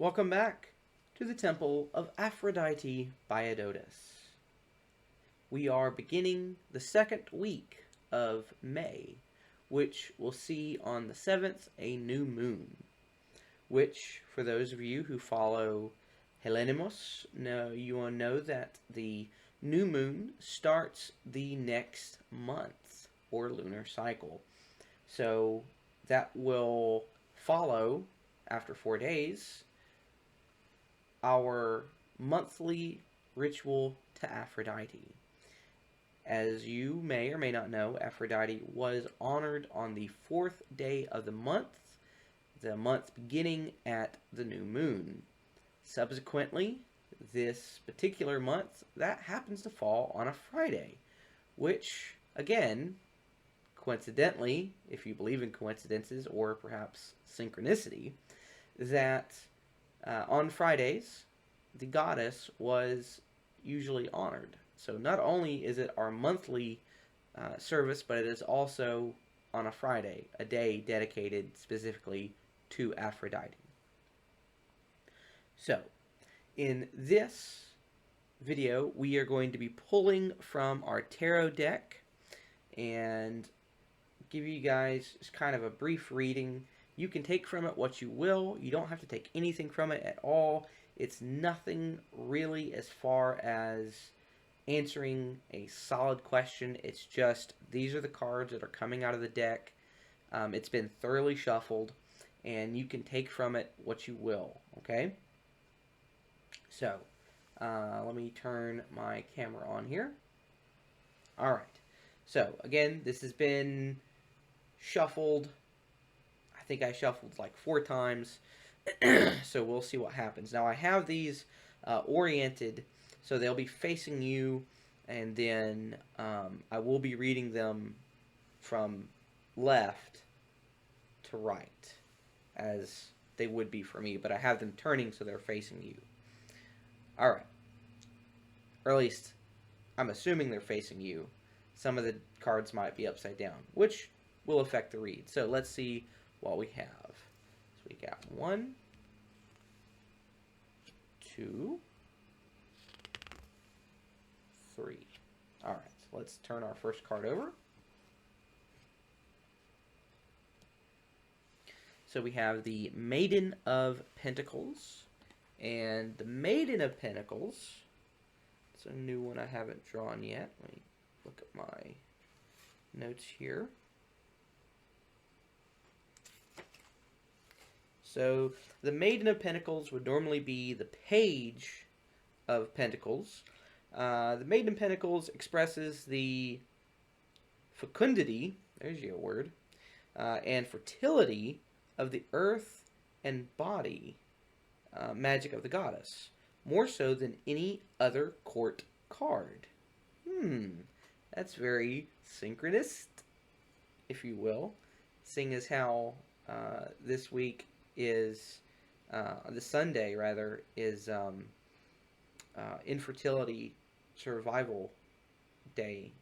Welcome back to the Temple of Aphrodite by Adonis. We are beginning the second week of May, which will see on the 7th a new moon, which, for those of you who follow Hellenimos, you will know that the new moon starts the next month, or lunar cycle. So that will follow, after 4 days, our monthly ritual to Aphrodite. As you may or may not know, Aphrodite was honored on the 4th day of the month beginning at the new moon. Subsequently, this particular month, that happens to fall on a Friday, which, again, coincidentally, if you believe in coincidences or perhaps synchronicity, that on Fridays, the goddess was usually honored. So not only is it our monthly service, but it is also on a Friday, a day dedicated specifically to Aphrodite. So, in this video, we are going to be pulling from our tarot deck and give you guys just kind of a brief reading. You can take from it what you will. You don't have to take anything from it at all. It's nothing really as far as answering a solid question. It's just these are the cards that are coming out of the deck. It's been thoroughly shuffled, and you can take from it what you will, okay? So, let me turn my camera on here. Alright, so again, this has been shuffled. I think I shuffled like 4 times, so we'll see what happens. Now I have these oriented, so they'll be facing you, and then I will be reading them from left to right, as they would be for me, but I have them turning so they're facing you. Alright, or at least I'm assuming they're facing you. Some of the cards might be upside down, which will affect the read. So let's see what we have. So we got 1, 2, 3. Alright, so let's turn our first card over. So we have the Maiden of Pentacles. And the Maiden of Pentacles, it's a new one I haven't drawn yet. Let me look at my notes here. So the Maiden of Pentacles would normally be the Page of Pentacles. The Maiden of Pentacles expresses the fecundity, there's your word, and fertility of the earth and body magic of the goddess, more so than any other court card. That's very synchronist, if you will, seeing as how this week is, the Sunday rather, is Infertility Survival Day,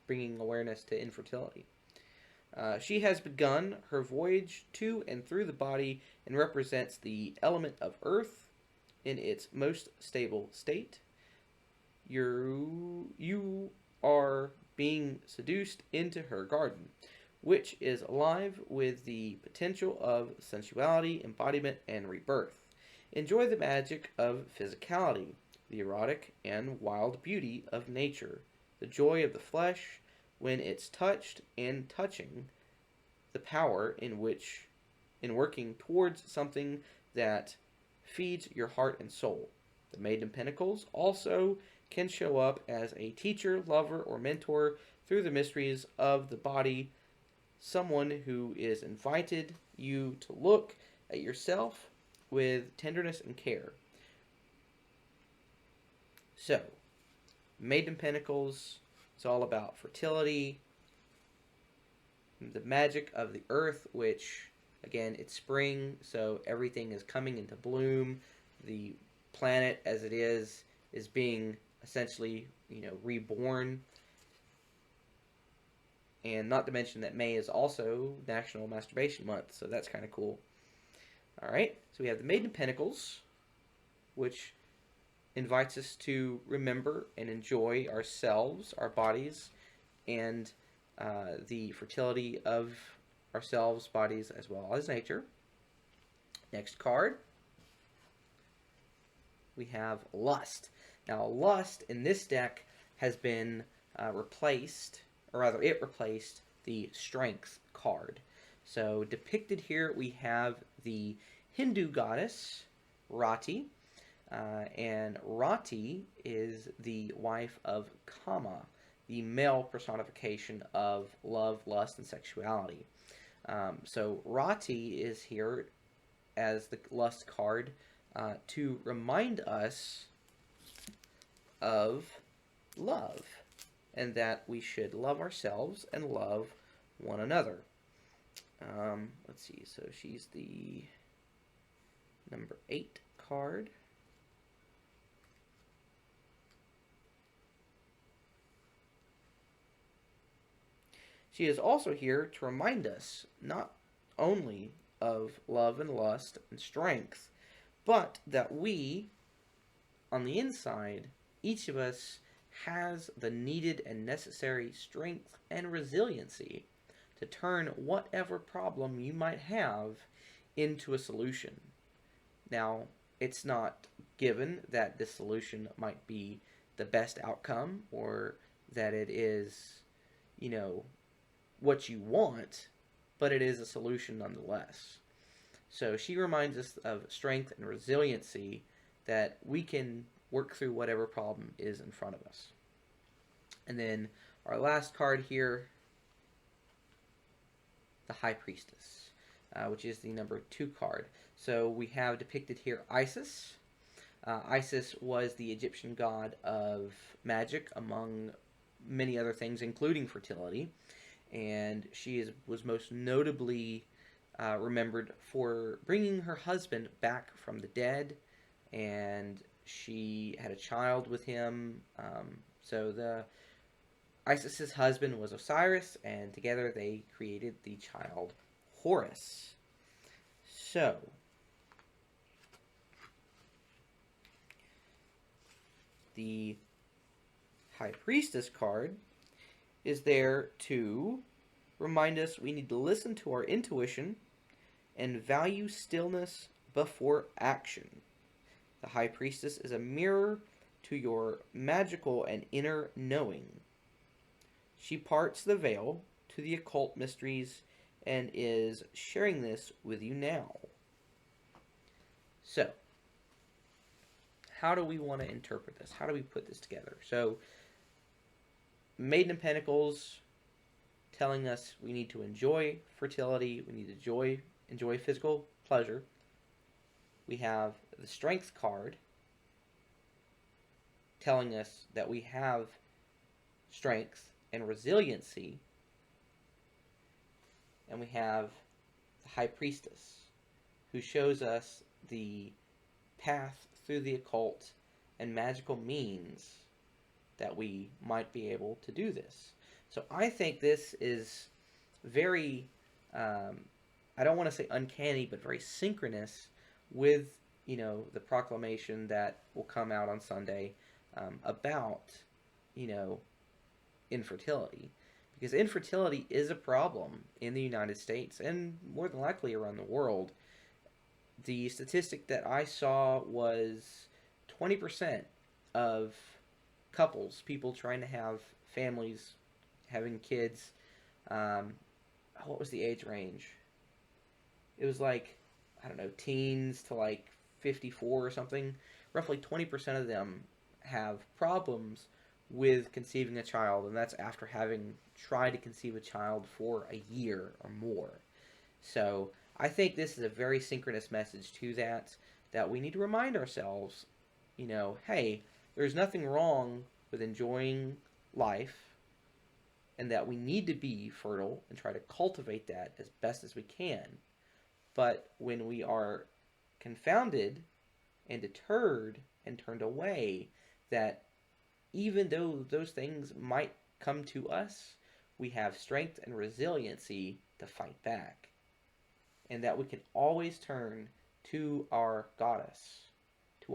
bringing awareness to infertility. She has begun her voyage to and through the body and represents the element of earth in its most stable state. You are being seduced into her garden, which is alive with the potential of sensuality, embodiment, and rebirth. Enjoy the magic of physicality, the erotic and wild beauty of nature, the joy of the flesh when it's touched, and touching, the power in working towards something that feeds your heart and soul. The Maiden of Pentacles also can show up as a teacher, lover, or mentor through the mysteries of the body, someone who is invited you to look at yourself with tenderness and care. So, Maiden of Pentacles is all about fertility, the magic of the earth, which, again, it's spring, so everything is coming into bloom. The planet, as it is being essentially, reborn. And not to mention that May is also National Masturbation Month, so that's kind of cool. Alright, so we have the Maiden of Pentacles which invites us to remember and enjoy ourselves, our bodies, and the fertility of ourselves, bodies, as well as nature. Next card, we have lust. Now, lust in this deck has been replaced, or rather, it replaced the strength card. So, depicted here, we have the Hindu goddess Rati, and Rati is the wife of Kama, the male personification of love, lust, and sexuality. So Rati is here as the lust card to remind us of love, and that we should love ourselves and love one another. Let's see, so she's the number 8 card. She is also here to remind us not only of love and lust and strength, but that we, on the inside, each of us has the needed and necessary strength and resiliency to turn whatever problem you might have into a solution. Now, it's not given that this solution might be the best outcome or that it is, what you want, but it is a solution nonetheless. So she reminds us of strength and resiliency, that we can work through whatever problem is in front of us. And then our last card here, the High Priestess, which is the number 2 card. So we have depicted here Isis. Isis was the Egyptian god of magic, among many other things, including fertility. And she was most notably remembered for bringing her husband back from the dead, and she had a child with him. So Isis's husband was Osiris, and together they created the child Horus. So, the High Priestess card is there to remind us we need to listen to our intuition and value stillness before action. The High Priestess is a mirror to your magical and inner knowing. She parts the veil to the occult mysteries and is sharing this with you now. So, how do we want to interpret this? How do we put this together? So, Maiden of Pentacles telling us we need to enjoy fertility, we need to enjoy physical pleasure. We have the Strength card telling us that we have strength and resiliency. And we have the High Priestess, who shows us the path through the occult and magical means that we might be able to do this. So I think this is very, I don't want to say uncanny, but very synchronous with, the proclamation that will come out on Sunday about, infertility. Because infertility is a problem in the United States and more than likely around the world. The statistic that I saw was 20% of couples, people trying to have families, having kids, what was the age range? It was teens to 54 or something. Roughly 20% of them have problems with conceiving a child, and that's after having tried to conceive a child for a year or more. So I think this is a very synchronous message to that we need to remind ourselves, hey, there's nothing wrong with enjoying life, and that we need to be fertile and try to cultivate that as best as we can. But when we are confounded and deterred and turned away, that even though those things might come to us, we have strength and resiliency to fight back. And that we can always turn to our goddess, to to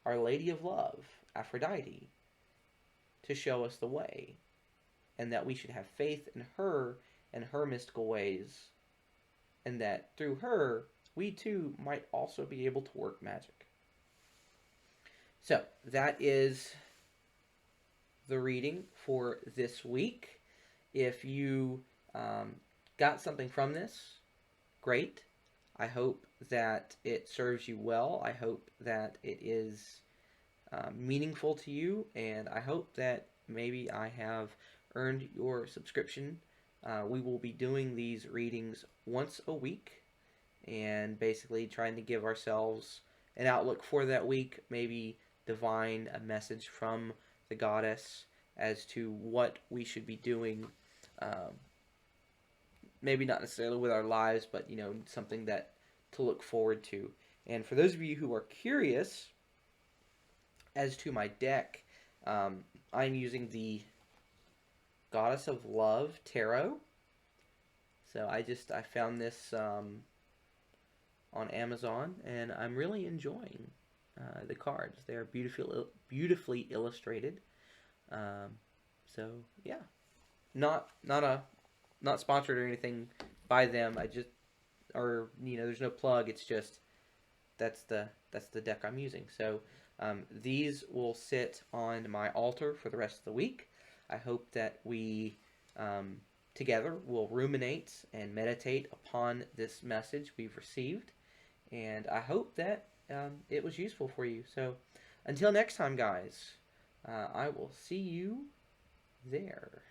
Our Lady of Love, Aphrodite, to show us the way, and that we should have faith in her and her mystical ways, and that through her, we too might also be able to work magic. So, that is the reading for this week. If you got something from this, great. I hope that it serves you well. I hope that it is meaningful to you, and I hope that maybe I have earned your subscription. We will be doing these readings once a week, and basically trying to give ourselves an outlook for that week, maybe divine a message from the goddess as to what we should be doing. Maybe not necessarily with our lives, but something that to look forward to. And for those of you who are curious as to my deck, I'm using the Goddess of Love Tarot. So I found this on Amazon, and I'm really enjoying the cards. They are beautifully illustrated. So yeah, not sponsored or anything by them. There's no plug. It's just that's the deck I'm using. So these will sit on my altar for the rest of the week. I hope that we together will ruminate and meditate upon this message we've received, and I hope that it was useful for you. So until next time, guys, I will see you there.